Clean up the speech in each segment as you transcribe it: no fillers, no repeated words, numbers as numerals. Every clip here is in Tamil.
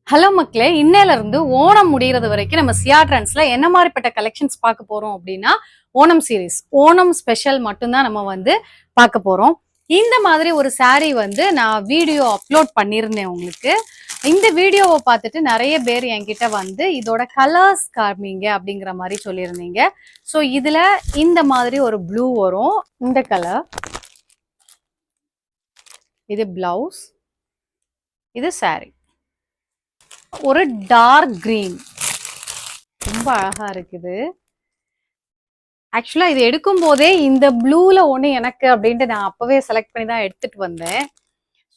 ஹலோ மக்களே, இன்னையில இருந்து ஓணம் முடிகிறது வரைக்கும் நம்ம சியா ட்ரெண்ட்ஸ்ல என்ன மாதிரிப்பட்ட கலெக்ஷன்ஸ் பார்க்க போறோம் அப்படின்னா ஓணம் சீரீஸ், ஓணம் ஸ்பெஷல் மட்டும்தான் நம்ம பார்க்க போறோம். இந்த மாதிரி ஒரு saree நான் வீடியோ அப்லோட் பண்ணியிருந்தேன் உங்களுக்கு. இந்த வீடியோவை பார்த்துட்டு நிறைய பேர் என்கிட்ட இதோட கலர்ஸ் காமிங்க அப்படிங்கிற மாதிரி சொல்லியிருந்தீங்க. ஸோ இதுல இந்த மாதிரி ஒரு ப்ளூ வரும், இந்த கலர், இது பிளவுஸ், இது saree. ஒரு டார்க் கிரீன், ரொம்ப அழகா இருக்குது. ஆக்சுவலா இது எடுக்கும் போதே இந்த ப்ளூல ஒண்ணு எனக்கு அப்படின்ட்டு நான் அப்பவே செலக்ட் பண்ணி தான் எடுத்துட்டு வந்தேன்.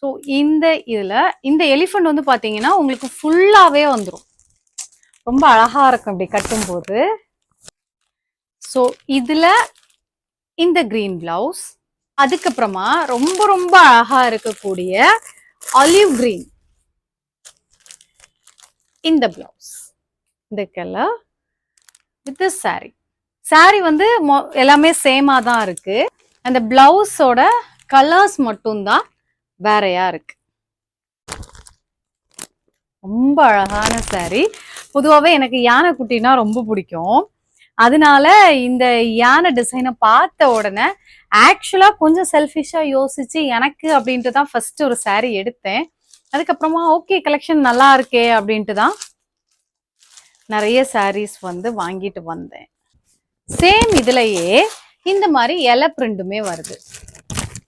ஸோ இதுல இந்த எலிஃபண்ட் பாத்தீங்கன்னா உங்களுக்கு ஃபுல்லாவே வந்துடும். ரொம்ப அழகா இருக்கும் இப்படி கட்டும் போது. ஸோ இதுல இந்த கிரீன் பிளவுஸ், அதுக்கப்புறமா ரொம்ப ரொம்ப அழகா இருக்கக்கூடிய ஆலிவ் கிரீன் இந்த பிளவுஸ், இந்த கலர் வித் saree. saree எல்லாமே சேமா தான் இருக்கு. அந்த பிளவுஸோட கலர்ஸ் மட்டும்தான் வேறையா இருக்கு. ரொம்ப அழகான saree. பொதுவாகவே எனக்கு யானை குட்டினா ரொம்ப பிடிக்கும். அதனால இந்த யானை டிசைனை பார்த்த உடனே ஆக்சுவலா கொஞ்சம் செல்ஃபிஷா யோசிச்சு எனக்கு அப்படின்ட்டு தான் ஃபர்ஸ்ட் ஒரு saree எடுத்தேன். அதுக்கப்புறமா ஓகே கலெக்ஷன் நல்லா இருக்கே அப்படின்ட்டு தான் நிறைய sarees வாங்கிட்டு வந்தேன். சேம் இதுலயே இந்த மாதிரி இலை பிரிண்டுமே வருது.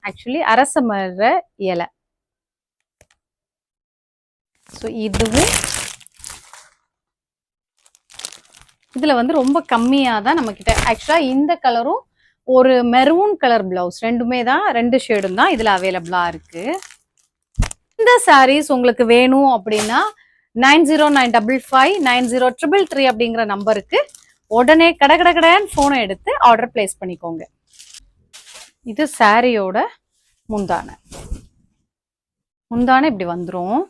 ஆக்சுவலி அரச மர இலை. ஸோ இதுவும் இதுல ரொம்ப கம்மியா தான் நம்ம கிட்ட. ஆக்சுவலா இந்த கலரும் ஒரு மெரூன் கலர் பிளவுஸ், ரெண்டுமே தான், ரெண்டு ஷேடும் தான் இதுல அவைலபிளா இருக்கு. இந்த sarees உங்களுக்கு வேணும் அப்படின்னா 9095590333 அப்படிங்கிற நம்பருக்கு உடனே கடகடன்னு போனை எடுத்து ஆர்டர் பிளேஸ் பண்ணிக்கோங்க. இது சாரியோட முந்தானை. முந்தானை இப்படி வந்துரும்.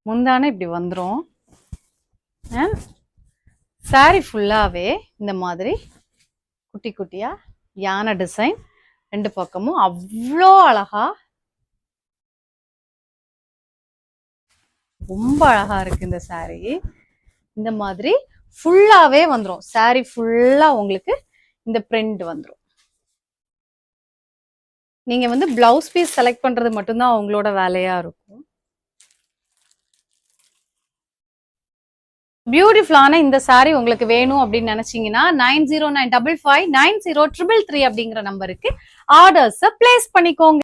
முந்தானை இப்படி வந்துரும். சாரி ஃபுல்லாவே இந்த மாதிரி குட்டி குட்டியா யானை டிசைன் ரெண்டு பக்கமும் அவ்வளோ அழகா, ரொம்ப அழகா இருக்கு இந்த saree. இந்த மாதிரி ஃபுல்லாவே வந்துரும். saree ஃபுல்லா உங்களுக்கு இந்த பிரிண்ட் வந்துரும். நீங்க பிளவுஸ் பீஸ் செலக்ட் பண்றது மட்டும்தான் உங்களோட வேலையா இருக்கும். பியூட்டிஃபுல்லான இந்த saree உங்களுக்கு வேணும் அப்படின்னு நினைச்சீங்கன்னா 9095590333 அப்படிங்கிற நம்பருக்கு ஆர்டர்ஸை பிளேஸ் பண்ணிக்கோங்க.